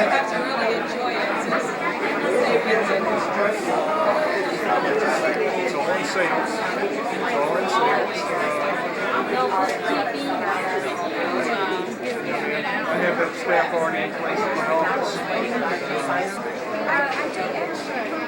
have to really enjoy it to stay with it. It's all in sales. It's all in sales. I have that staff already in place in my office. I take extra.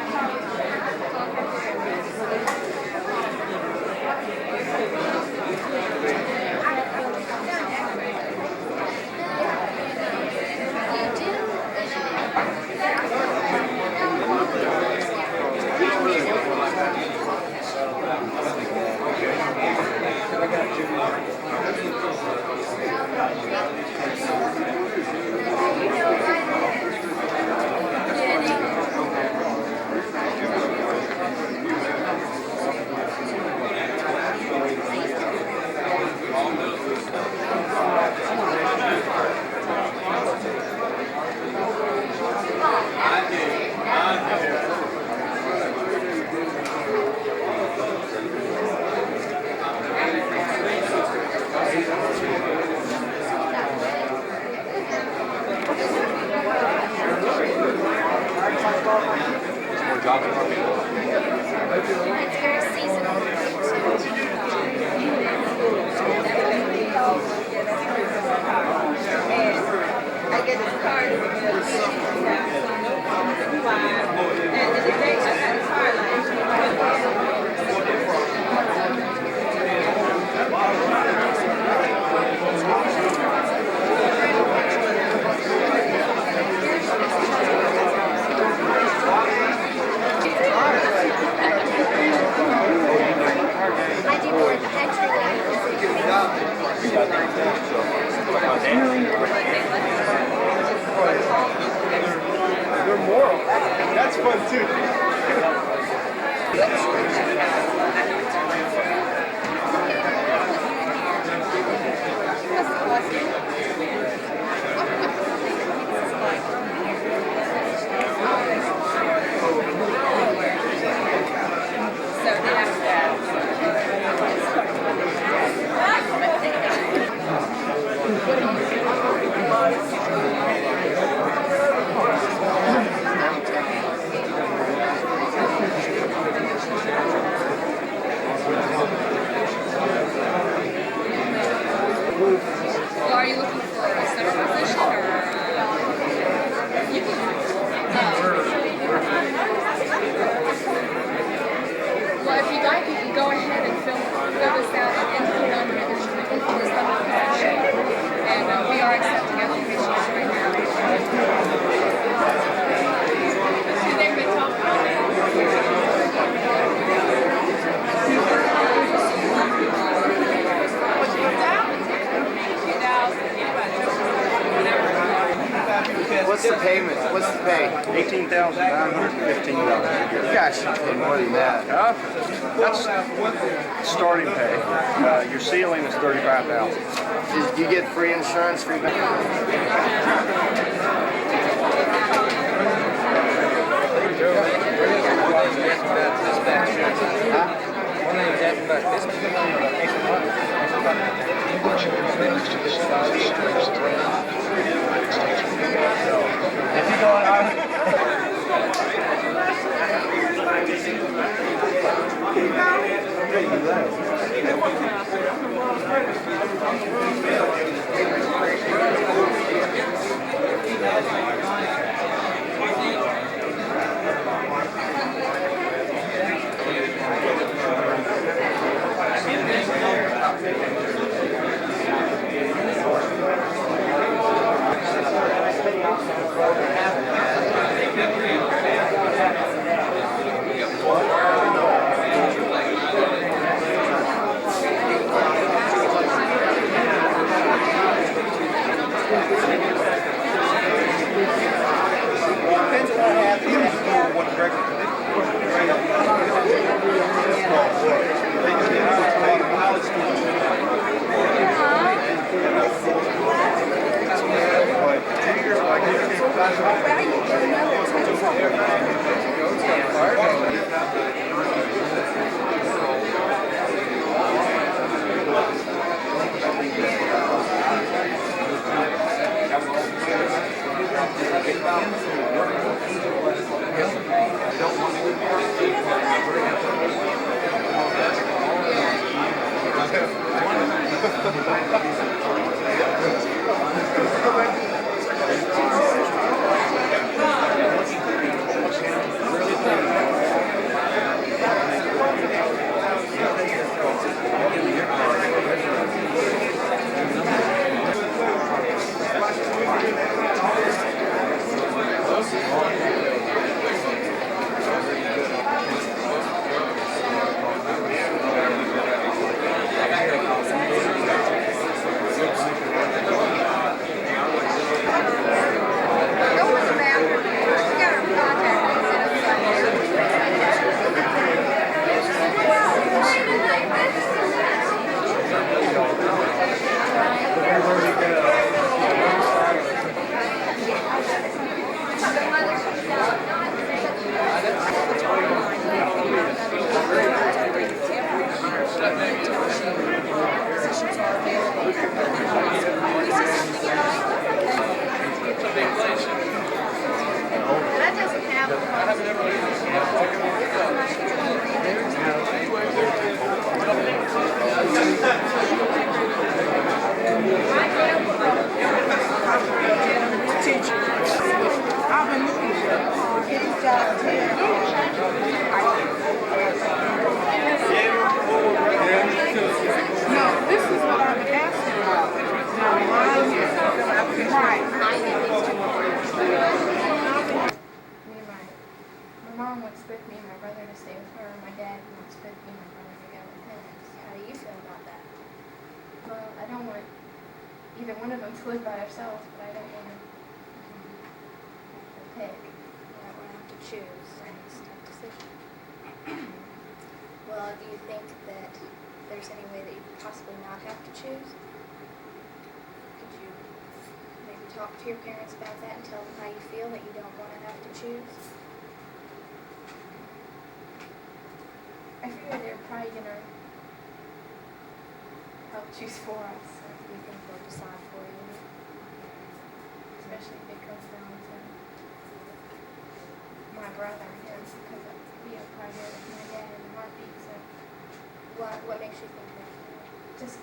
It's very seasonal. I get this card because and the day I had a car I do more extra They're moral. That's fun too. Well, are you looking for a center position or you can, well, if you'd like, you can go ahead and fill this out and put it on the instrument for the center position. And we are accepting applications right now. They've been talking about it. What's the payment? What's the pay? $18,915 a year. You guys should pay more than that. That's starting pay. Your ceiling is $35,000. Do you get free insurance, free If you go My mom wants both me and my brother to stay with her. My dad wants both me and my brother to go with him. How do you feel about that? Well, I don't want either one of them to live by themselves, but I don't want to pick. You don't want to have to choose. It's a tough decision. Well, do you think that there's any way that you could possibly not have to choose? Could you maybe talk to your parents about that and tell them how you feel that you don't want to have to choose? I figure they're probably going to help choose for us, Do you think they'll decide for you? especially if it comes down to my brother and him, because he'll probably go with my dad in a heartbeat, so What makes you think that? just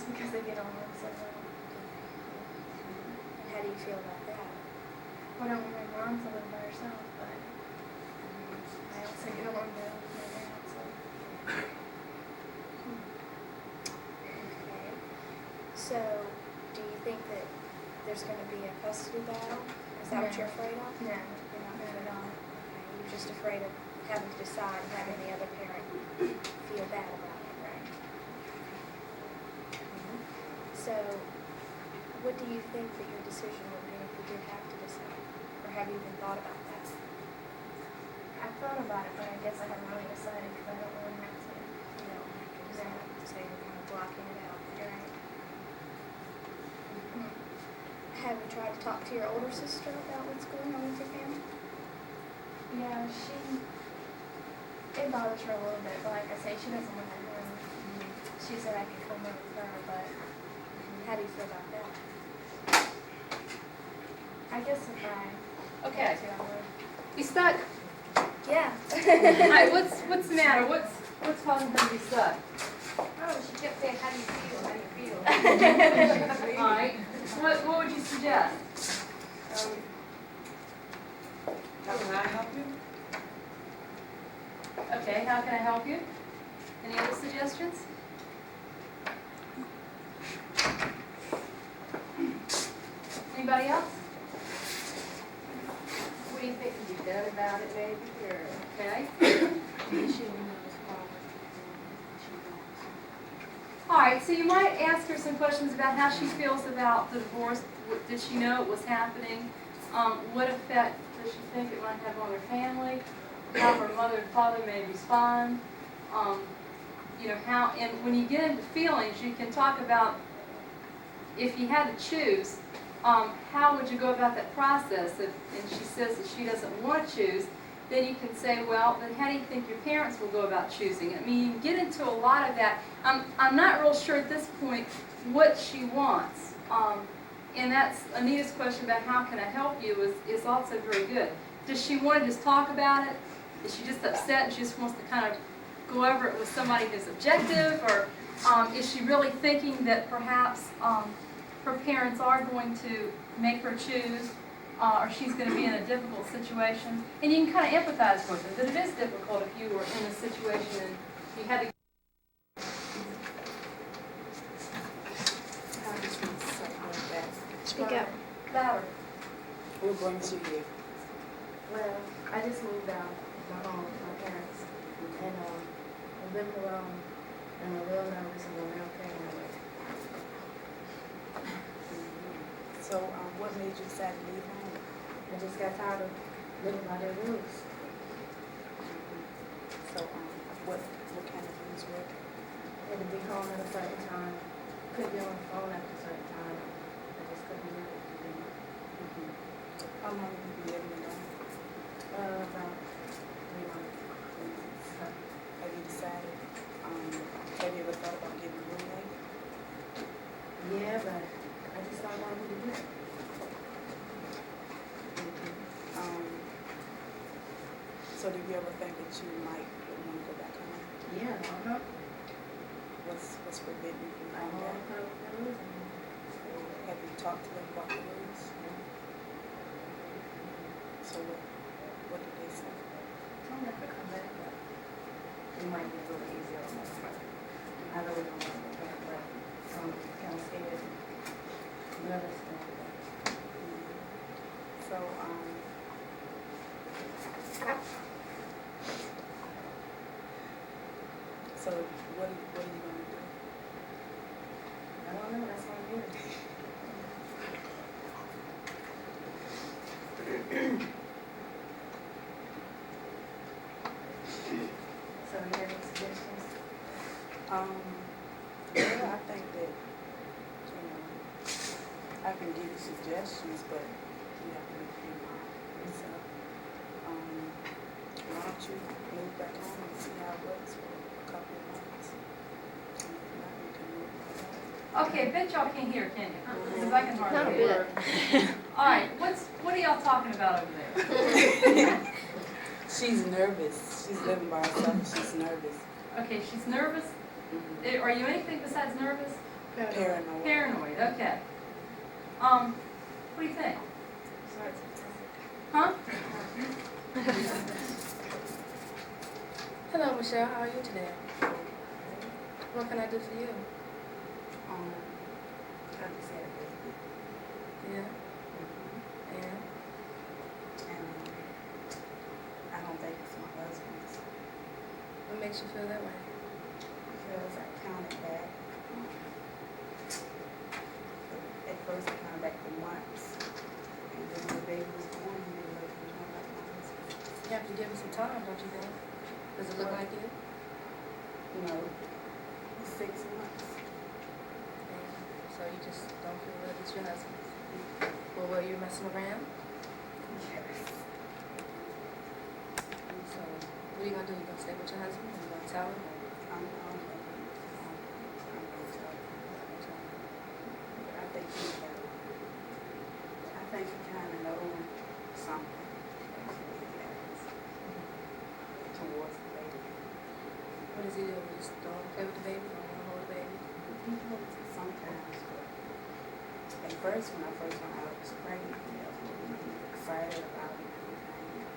because they get along so well. And how do you feel about that? I don't want my mom to live by herself, but I also don't want to live with my dad, so. Okay. So, do you think that there's going to be a custody battle? Is that what No. you're afraid of? No, You're not not at all. Okay. You're just afraid of having to decide and having the other parent feel bad about it, right? So, what do you think that your decision would be if you did have to decide? Or have you even thought about that? I've thought about it, but I guess I haven't really decided because I don't really have to. You don't have to decide, so you're kind of blocking it out there. Right. Have you tried to talk to your older sister about what's going on with your family? Yeah, it bothers her a little bit, but like I say, she doesn't want to know. She said I could come live with her, but How do you feel about that? I guess if I Okay. had to, I would. You stuck? Yeah. Alright, what's the matter? What's causing her to be stuck? Oh, she kept saying, how do you feel? How do you feel? Alright. What would you suggest? How can I help you? Okay, how can I help you? Any other suggestions? Anybody else? What do you think can be done about it, maybe, or? Okay. She knows probably. All right, so you might ask her some questions about how she feels about the divorce. Did she know it was happening? What effect does she think it might have on her family? How her mother and father may respond? You know, how, and when you get into feelings, you can talk about, if you had to choose, how would you go about that process? And she says that she doesn't want to choose, then you can say, well, then how do you think your parents will go about choosing it? I mean, you can get into a lot of that. I'm not real sure at this point what she wants. And that's Anita's question about how can I help you is also very good. Does she want to just talk about it? Is she just upset and she just wants to kind of go over it with somebody who's objective? Or is she really thinking that perhaps her parents are going to make her choose, or she's going to be in a difficult situation? And you can kind of empathize with her, that it is difficult if you were in a situation and you had to. Speak up. Louder. What brings you here? Well, I just moved out of my home with my parents, and I've been alone, and I'm real nervous and I'm real paranoid. So, what made you decide to leave home? I just got tired of living by their rules. So, what kind of rules were there? I had to be home at a certain time, couldn't be on the phone at a certain time. I just couldn't do it. How long have you been living alone? About 3 months. Have you decided, have you ever thought about getting a roommate? Yeah, but I just don't know who to get. So do you ever think that you might want to go back home? Yeah, What's preventing you from I going don't back? know what it is. Have you talked to them about the rules? So what did they say? I'm not gonna come back, but it might be a little easier on my part. I really don't want to go back, but I'm kind of scared, nervous. So, so what are you going to do? I don't know, that's what I'm here. So you have any suggestions? Yeah, I think that, I can give you suggestions, but you have to make your mind yourself. Why don't you move back home and see how it works for a couple of months? And if not, you can move back home. Okay, I bet y'all can't hear, can you? Because I can Not hardly a hear. bit. All right, what are y'all talking about over there? She's nervous. She's living by herself and she's nervous. Okay, she's nervous. Are you anything besides nervous? Paranoid. Paranoid, okay. What do you think? Huh? Hello, Michelle. How are you today? What can I do for you? I just had a baby. Yeah. And And I don't think it's my husband's. what makes you feel that way? Because I counted back. At first I counted back for months. And then when the baby was born, he didn't look like my husband. You have to give it some time, don't you think? Does it look like you? You know, 6 months. And so you just don't feel that it's your husband? Well, were you messing around? Yes. So what are you gonna do? You gonna stay with your husband? Or you gonna tell him? Or I'm going to tell him. But I think he got it. I think he kind of knows something towards the baby. what does he do? He just don't play with the baby? Don't wanna hold the baby? He knows it sometimes, but at first, when I first went out, I was pregnant, you know, excited about it and everything.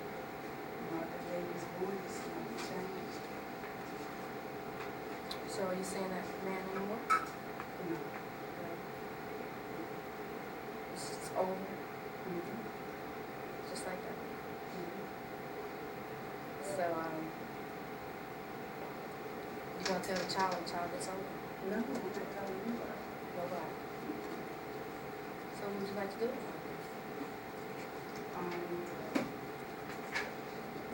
You know, the baby's born, it's going to change. So are you saying that man anymore? You know. It's over, Mm-hmm. just like that. Mm-hmm. So, you gonna tell the child it's over? No, I'm not telling you about it. Go back. So what would you like to do?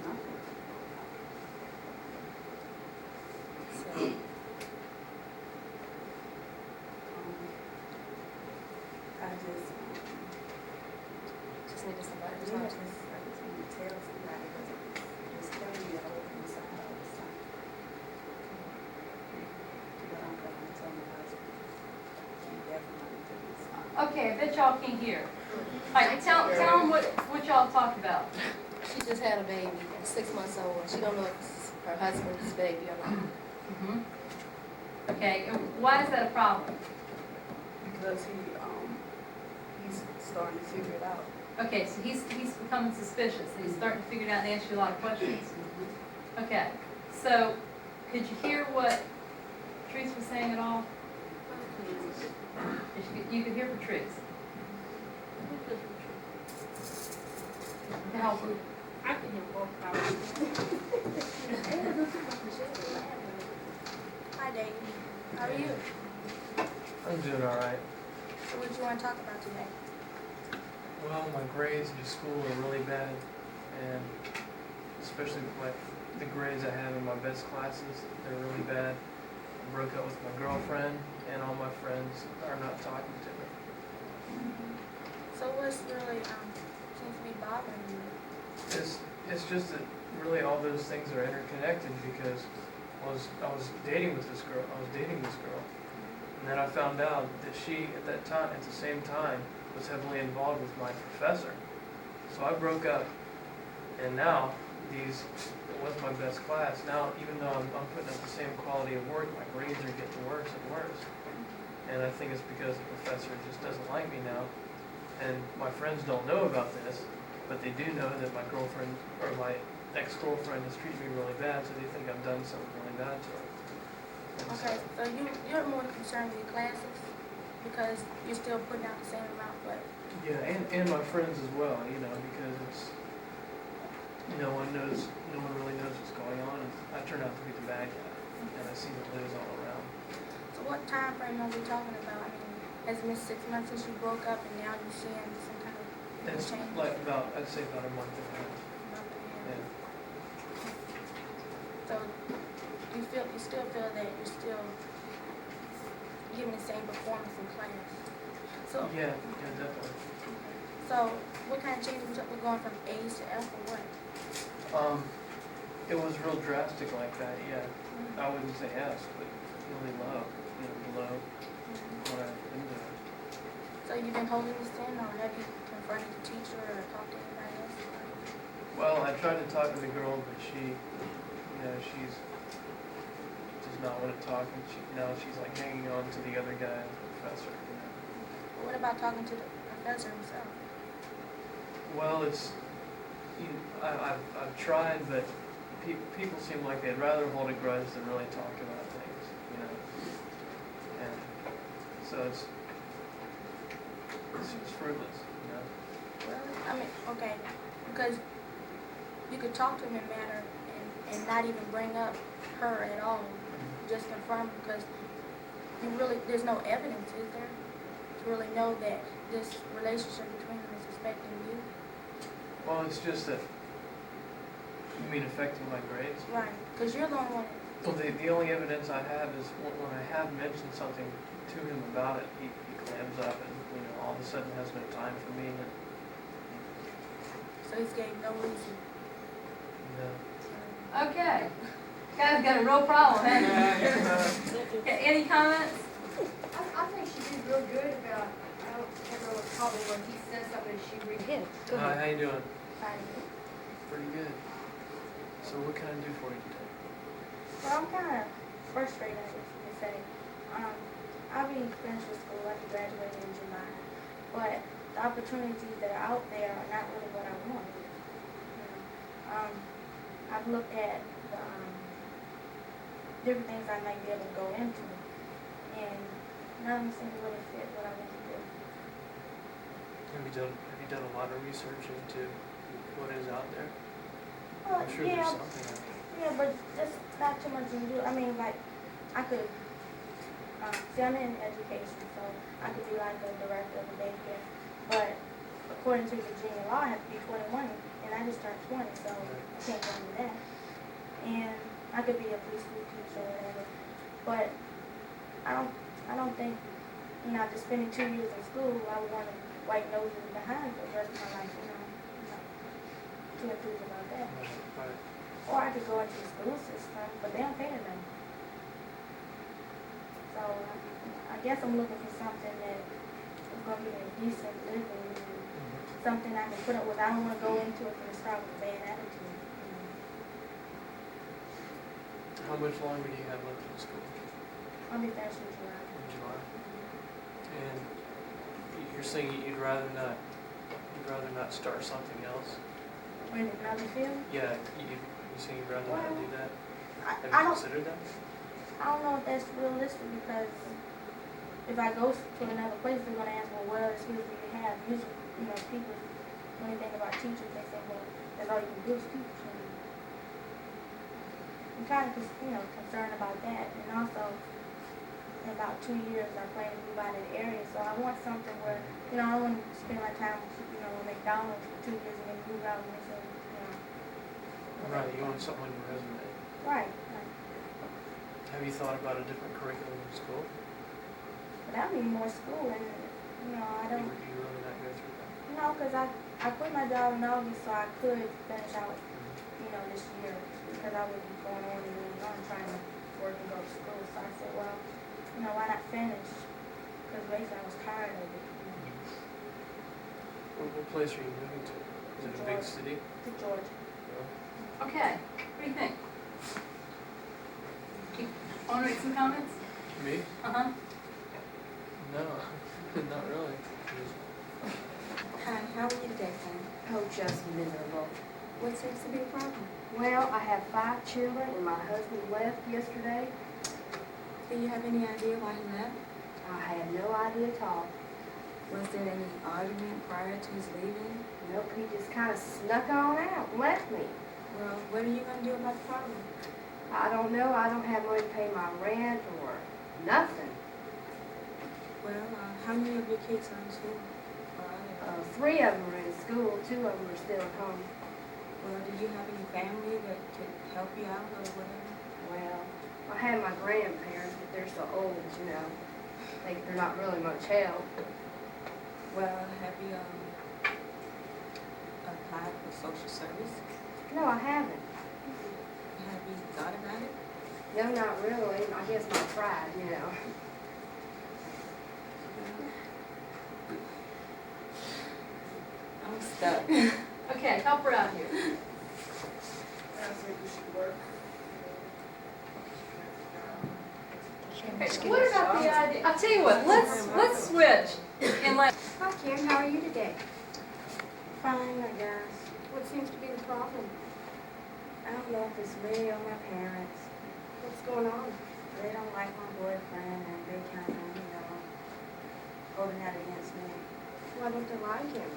Nothing. So, I just, just needed somebody to I talk just to. want to tell somebody, because it's telling me all inside all the time. But I'm going to tell my husband. He definitely did this. Okay, I bet y'all can't hear. All right, tell them what y'all talked about. She just had a baby, 6 months old, and she don't know if it's her husband's baby or not. Mm-hmm. Okay, and why is that a problem? Because he's starting to figure it out. Okay, so he's becoming suspicious, and he's starting to figure it out and ask you a lot of questions. Okay, so could you hear what Patrice was saying at all? You could hear Patrice. To help her. I can hear both probably. Hi, Dave. How are you? I'm doing all right. So what do you want to talk about today? Well, my grades in school are really bad, and especially the grades I have in my best classes, they're really bad. I broke up with my girlfriend, and all my friends are not talking to me. So what's really seems to be bothering you? It's just that really all those things are interconnected because I was dating with this girl. I was dating this girl, and then I found out that she at the same time was heavily involved with my professor. So I broke up, and now it was my best class. Now, even though I'm putting up the same quality of work, my grades are getting worse and worse. And I think it's because the professor just doesn't like me now. And my friends don't know about this, but they do know that my girlfriend, or my ex-girlfriend, is treating me really bad, so they think I've done something really bad to her. And Okay, so you're more concerned with your classes because you're still putting out the same amount, but Yeah, and my friends as well, because it's, no one really knows what's going on, and I turn out to be the bad guy, and I seem to lose all around. so what time frame are we talking about? I mean, has it been 6 months since you broke up and now you're seeing some kind of It's change? like I'd say about a month and a half. Month and a half? Yeah. So you still feel that you're still giving the same performance in class? So Yeah, definitely. So what kind of changes we're going from A's to F or what? It was real drastic like that, yeah. I wouldn't say S, but really low, below what I've been doing. So you've been holding this in, or have you confronted the teacher or talked to anybody else? Well, I tried to talk to the girl, but she's does not want to talk, and now she's like hanging on to the other guy, the professor. What about talking to the professor himself? Well, I've tried, but people seem like they'd rather hold a grudge than really talk about things, and so it's fruitless, Well, I mean, okay, because you could talk to him in manner and not even bring up her at all, just confirm, because there's no evidence, is there, to really know that this relationship between them is affecting you? Well, it's just that, you mean affecting my grades? Right, because you're the only one. Well, the only evidence I have is when I have mentioned something to him about it, he clams up and, all of a sudden has no time for me. And, So he's gave no reason. Okay. Guys got a real problem, haven't you? Okay, any comments? I think she did real good about, I don't remember what probably when he said something, she read him. Hi, how you doing? Fine. Pretty good. So what can I do for you today? Well, I'm kind of frustrated, I guess you could say. I'll be finished with school, I'll be graduating in July. But the opportunities that are out there are not really what I want. I've looked at the different things I might be able to go into, and none of them seem to really fit what I want to do. Have you done a lot of research into what is out there? Well, I'm sure yeah, there's something out there. yeah, but just not too much to do. I mean, like, I could, see, I'm in education, so I could be like a director of a daycare. But according to Virginia law, I have to be 21, and I just turned 20, so I can't go into that. And I could be a preschool teacher or whatever. But I don't think, after spending 2 years in school, I would want to white noses behind for the rest of my life, I'm not too enthused about that. Right. Or I could go into the school system, but they don't pay enough. So I guess I'm looking for something that is gonna be a decent living, something I can put up with. I don't wanna go into it and start with a bad attitude. How much longer do you have left in school? I'll be finished in July. In July? And you're saying you'd rather not start something else? Or in another field? Yeah, you saying you'd rather not do that? I Have you don't, considered that? I don't know if that's realistic because if I go to another place, they're gonna ask, well, what other skills do you have? Usually, you know, people, when they think about teachers, they say, well, that's all you can do is teach. And I'm kind of, concerned about that. And also, in about 2 years, I plan to move out of the area, so I want something where, I don't want to spend my time, with McDonald's for 2 years and then move out and they say, Right, you want something on your resume. Right. Have you thought about a different curriculum in school? But that would be more school, and, I don't. Would you really not go through that? No, because I quit my job in August, so I could finish out, this year, because I would be going on and on trying to work and go to school. So I said, well, why not finish? Because basically I was tired of it. What place are you moving to? Is it a big city? To Georgia. Okay, what do you think? Want to make some comments? Me? Uh-huh. No, not really. Hi, how are you today, Pam? Oh, just miserable. What seems to be the problem? Well, I have 5 children and my husband left yesterday. Do you have any idea why he left? I have no idea at all. Was there any argument prior to his leaving? Nope, he just kind of snuck on out and left me. Well, what are you going to do about the problem? I don't know. I don't have money to pay my rent or nothing. Well, how many of your kids are in school? 3 of them are in school. 2 of them are still at home. Well, do you have any family that could help you out or whatever? Well, I have my grandparents, but they're so old, they're not really much help. Well, have you applied for social service? No, I haven't. Have you thought about it? No, not really. I guess my pride, I'm stuck. Okay, help her out here. Okay, what about the idea? I'll tell you what, let's switch and let. Hi, Kim. How are you today? Fine, I guess. What seems to be the problem? I don't know if it's me or my parents. What's going on? They don't like my boyfriend, and they kind of, holding that against me. Why don't they like him?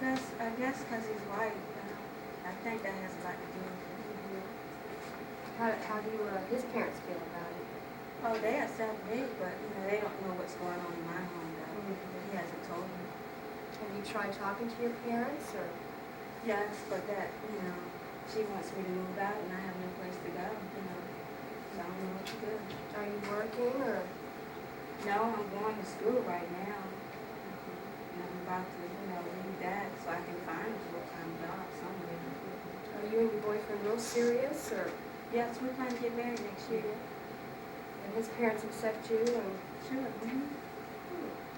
I guess because he's white. I think that has a lot to do with it. How do his parents feel about it? Oh, they accept me, but, they don't know what's going on in my home, though. He hasn't told me. Have you tried talking to your parents, or? Yes, but that, she wants me to move out, and I have no place to go, so I don't know what to do. Are you working, or? No, I'm going to school right now. And I'm about to, leave that so I can find a full-time job somewhere. Are you and your boyfriend real serious, or? Yes, we're trying to get married next year. And his parents accept you, and? Sure.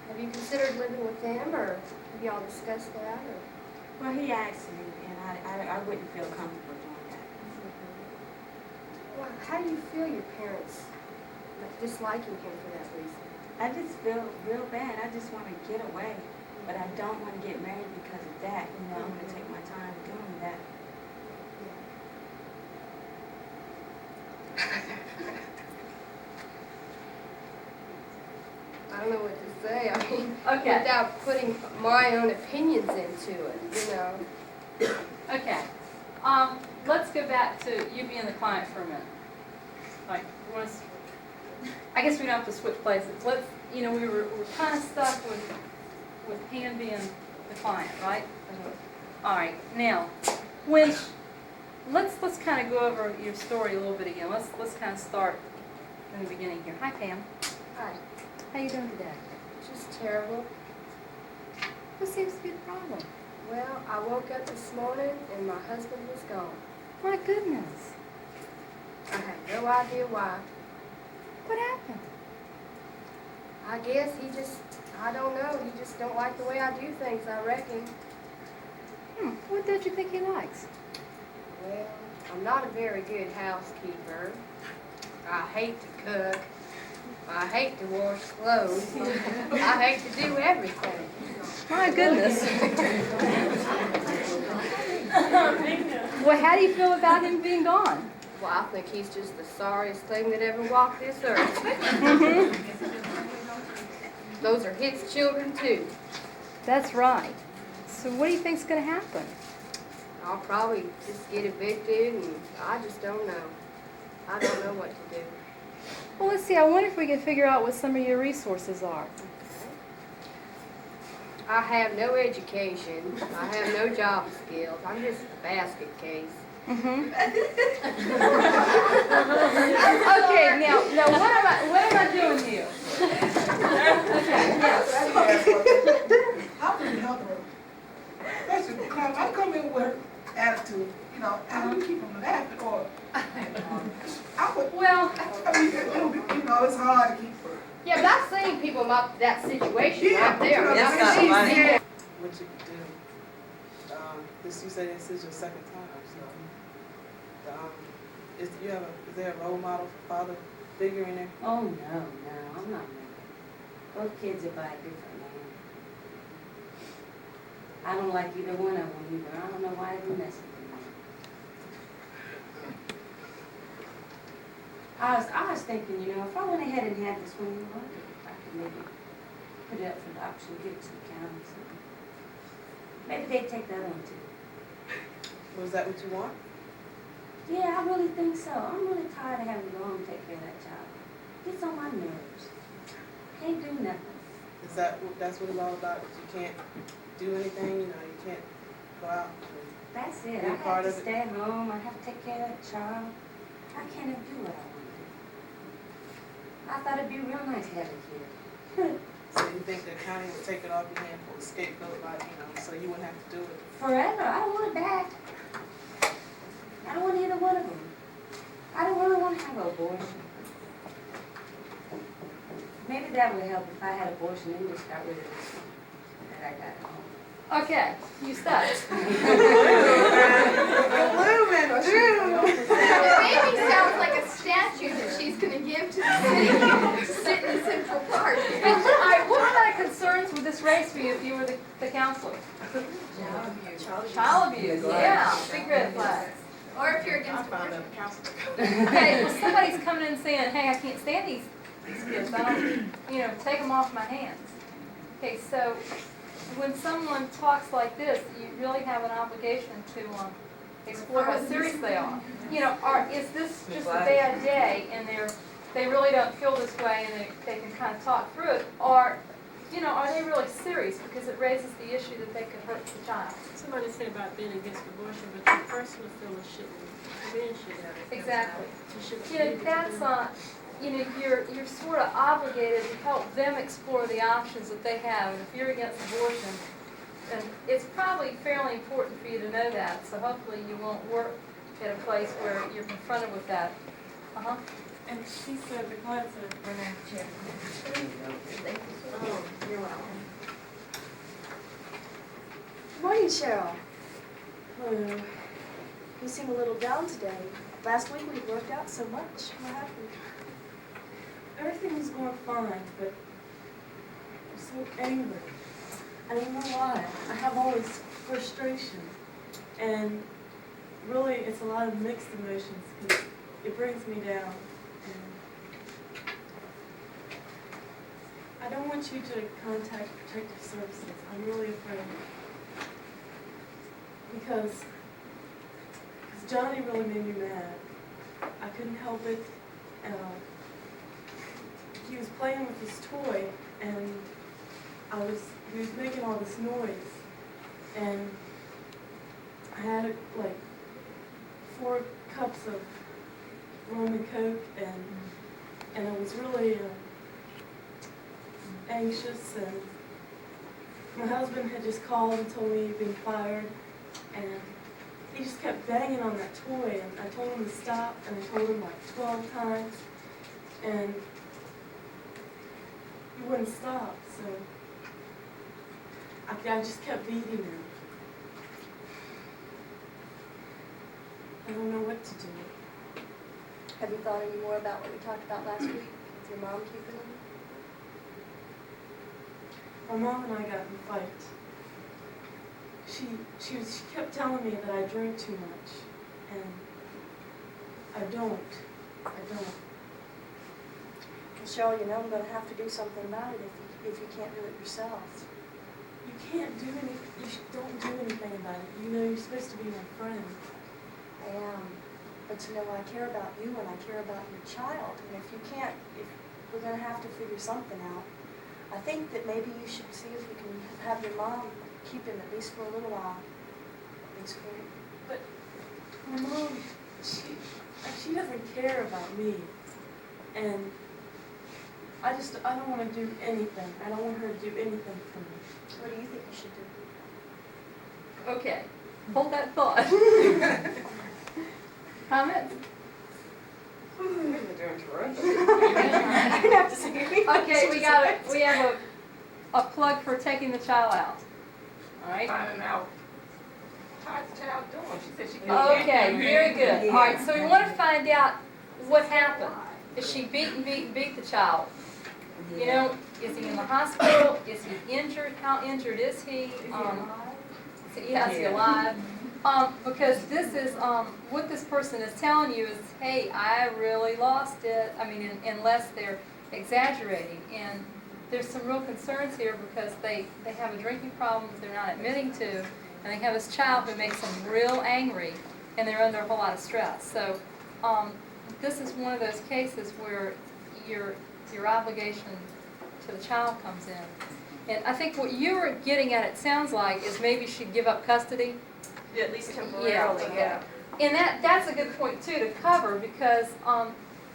Have you considered living with them, or have y'all discussed that, or? Well, he asked me, and I wouldn't feel comfortable doing that. Well, how do you feel your parents disliking him for that reason? I just feel real bad. I just want to get away, but I don't want to get married because of that. I'm going to take my time doing that. I don't know what to say. I mean, Okay. without putting my own opinions into it, Okay. Let's go back to you being the client for a minute. Like, I guess we don't have to switch places. Let's, we're kind of stuck with Pam being the client, right? All right. Now, let's kind of go over your story a little bit again. Let's kind of start in the beginning here. Hi, Pam. Hi. How you doing today? Just terrible. What seems to be the problem? Well, I woke up this morning and my husband was gone. My goodness. I have no idea why. What happened? I guess he just, I don't know, he just don't like the way I do things, I reckon. What don't you think he likes? Well, I'm not a very good housekeeper. I hate to cook. I hate to wash clothes. I hate to do everything. My goodness. Well, how do you feel about him being gone? Well, I think he's just the sorriest thing that ever walked this earth. Those are his children, too. That's right. So what do you think's going to happen? I'll probably just get evicted, and I just don't know. I don't know what to do. Well, let's see. I wonder if we can figure out what some of your resources are. I have no education. I have no job skills. I'm just a basket case. Okay, now what am I doing here? Okay, yes. How can you help her? Listen, if I come in with her attitude, you know, how do you keep them laughing or, I would, Well, I mean, it'll be, you know, it's hard to keep her. Yeah, but I've seen people in that situation Yeah, right there. that's I've seen not funny. it. What you could do, this, you say this is your second time, so, is there a role model father figure in there? Oh, no, I'm not married. Both kids are by a different man. I don't like either one of them either. I don't know why they mess with them. I was thinking, you know, if I went ahead and had this one, you know, I could maybe put it up for adoption, give it to the county, so maybe they'd take that one too. Was that what you want? Yeah, I really think so. I'm really tired of having to go home and take care of that child. Gets on my nerves. Can't do nothing. Is that's what it's all about? That you can't do anything, you know, you can't go out? That's it. Be I part have to of it. stay at home. I have to take care of that child. I can't even do what I want to do. I thought it'd be real nice to have a kid. So you think the county would take it off your hand for a scapegoat, like, you know, so you wouldn't have to do it? Forever. I don't want it back. I don't want either one of them. I don't really want to have an abortion. Maybe that would help if I had abortion and just got rid of this one that I got at home. Okay, you start. The baby sounds like a statue that she's going to give to the city, sit in Central Park. All right, what kind of concerns would this raise for you if you were the counselor? Child abuse, yeah, big red flag. Or if you're against Okay, well, somebody's coming in saying, hey, I can't stand these kids. I don't, take them off my hands. Okay, so when someone talks like this, you really have an obligation to explore how serious they are. Is this just a bad day and they really don't feel this way and they can kind of talk through it? Or, are they really serious because it raises the issue that they could hurt the child? Somebody said about being against abortion, but the personal feeling men should have it. Exactly. You should That's you're sort of obligated to help them explore the options that they have. And if you're against abortion, then it's probably fairly important for you to know that. So hopefully you won't work at a place where you're confronted with that. And she said the class of Renee Chair. Oh, you're welcome. Good morning, Cheryl. Hello. You seem a little down today. Last week we worked out so much. What happened? Everything was going fine, but I'm so angry. I don't know why. I have all this frustration. And really, it's a lot of mixed emotions because it brings me down. And I don't want you to contact Protective Services. I'm really afraid. Because Johnny really made me mad. I couldn't help it. He was playing with his toy, and he was making all this noise, and I had like 4 cups of rum and Coke, and I was really anxious, and my husband had just called and told me he'd been fired, and he just kept banging on that toy, and I told him to stop, and I told him like 12 times, and he wouldn't stop, so I just kept beating her. I don't know what to do. Have you thought any more about what we talked about last week with your mom keeping them? My mom and I got in a fight. She kept telling me that I drink too much, and I don't. Well, Cheryl, you know I'm going to have to do something about it if you can't do it yourself. You can't do anything. Don't do anything about it. You know you're supposed to be my friend. I am. But you know, I care about you and I care about your child. And if we're going to have to figure something out, I think that maybe you should see if you can have your mom keep him at least for a little while. At least for But my mom, she doesn't care about me. And I don't want to do anything. I don't want her to do anything for me. What do you think you should do? Okay, hold that thought. Comments? I didn't have to say anything. Okay, we have a plug for taking the child out. All right? Finding out how's the child doing. She said she can't. Okay, very good. All right, so we want to find out what happened. Is she beat the child? You know, is he in the hospital? Is he injured? How injured is he? Is he alive? Because this is, what this person is telling you is, hey, I really lost it. I mean, unless they're exaggerating. And there's some real concerns here because they have a drinking problem that they're not admitting to, and they have this child who makes them real angry, and they're under a whole lot of stress. So this is one of those cases where your obligation to the child comes in. And I think what you were getting at, it sounds like, is maybe she'd give up custody. At least temporarily, yeah. And that's a good point too to cover because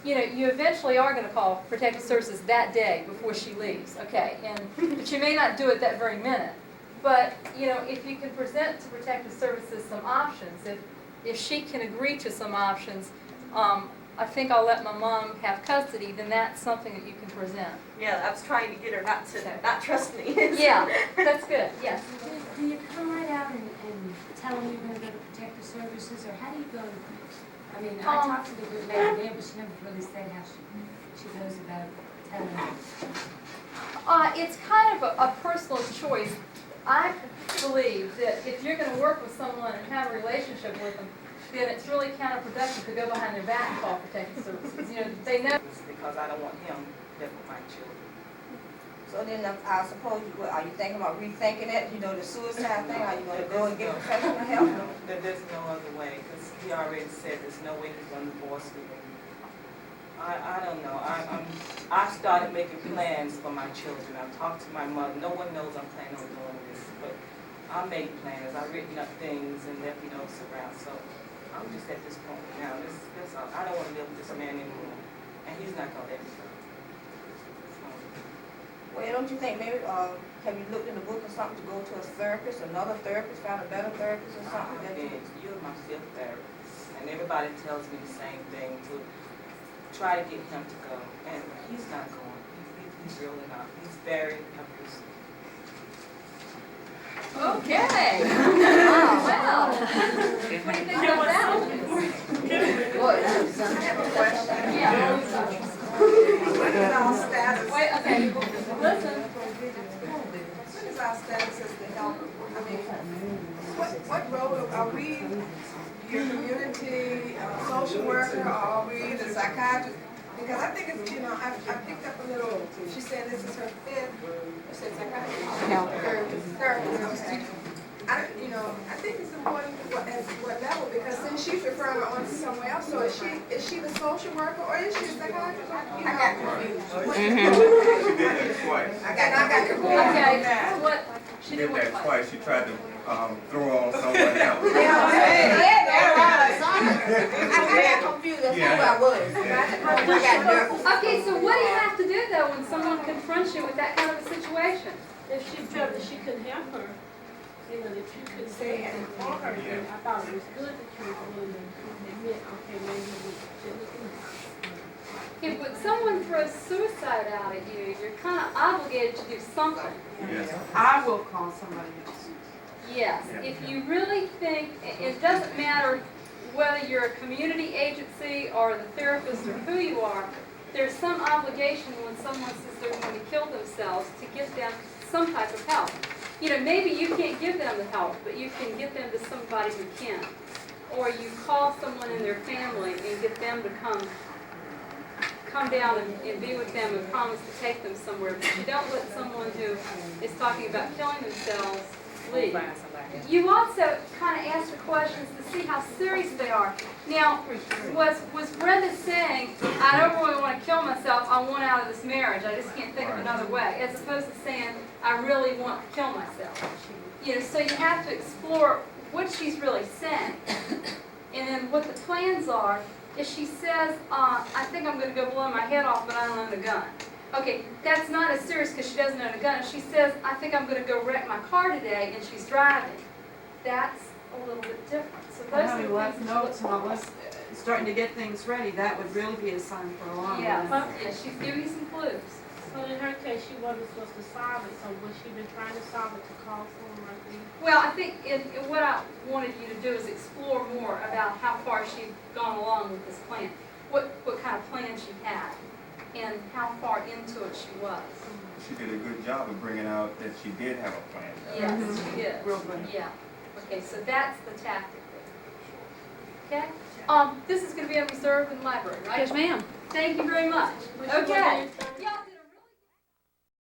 you know, you eventually are going to call Protective Services that day before she leaves, okay? But you may not do it that very minute. But you know, if you can present to Protective Services some options, if she can agree to some options, I think I'll let my mom have custody. Then that's something that you can present. Yeah, I was trying to get her not trust me. Yeah, that's good. Yes. Do you come right out and tell them you're going to go to Protective Services, or how do you go? I mean, I talked to the good lady there, but she never really said how she goes about telling them. It's kind of a personal choice. I believe that if you're going to work with someone and have a relationship with them, then it's really counterproductive to go behind their back and call Protective Services. You know, they know. Because I don't want him living with my children. So then I suppose are you thinking about rethinking it? You know, the suicide thing, are you going to go and get professional help? There's no other way, because he already said there's no way he's going to divorce me. I don't know. I started making plans for my children. I've talked to my mother. No one knows I'm planning on doing this, but I made plans. I've written up things and left notes around. So I'm just at this point now. I don't want to live with this man anymore, and he's not going to let me go. Well, don't you think maybe, have you looked in the book or something to go to a therapist, another therapist, found a better therapist or something? You're my fifth therapist, and everybody tells me the same thing, to try to get him to go, and he's not going. He's really not. He's very abusive. Okay. Wow. What do you think about that? Yeah. Wait, okay. Listen. What is our status as the helper? I mean, what role are we, your community, social worker, or are we the psychiatrist? Because I think it's, you know, I picked up a little, she said this is her fifth, I said psychiatrist? Therapist. You know, I think it's important at what level, because then she's referring her on to somewhere else. So is she the social worker, or is she a psychiatrist? I got confused. She did that twice. I got confused. Okay, so what? She did that twice. She tried to throw on someone else. I got confused. That's who I was. I got nervous. Okay, so what do you have to do though when someone confronts you with that kind of a situation? If she felt that she couldn't help her, you know, if you could say and for her, then I thought it was good that you were willing to admit, okay, maybe we should look into it. If when someone throws suicide out at you, you're kind of obligated to do something. Yes. I will call somebody else. Yes, if you really think, it doesn't matter whether you're a community agency or the therapist or who you are, there's some obligation when someone says they're going to kill themselves to get them some type of help. You know, maybe you can't give them the help, but you can get them to somebody who can. Or you call someone in their family and get them to come down and be with them and promise to take them somewhere. But you don't let someone who is talking about killing themselves leave. You also kind of ask the questions to see how serious they are. Now, was Brenda saying, I don't really want to kill myself, I want out of this marriage, I just can't think of another way, as opposed to saying, I really want to kill myself. You know, so you have to explore what she's really saying. And then what the plans are, if she says, I think I'm going to go blow my head off, but I don't own a gun. Okay, that's not as serious because she doesn't own a gun. If she says, I think I'm going to go wreck my car today, and she's driving, that's a little bit different. So those are the left things notes and I was starting to get things ready. That would really be a sign for alarm. Yeah, she's giving you some clues. So in her case, she wasn't supposed to solve it, so was she been trying to solve it to call someone like me? Well, I think what I wanted you to do is explore more about how far she'd gone along with this plan, what kind of plan she had, and how far into it she was. She did a good job of bringing out that she did have a plan. Yes, she did. Real good. Yeah. Okay, so that's the tactic there. Okay? This is going to be reserved in the library, right? Yes, ma'am. Thank you very much. Okay.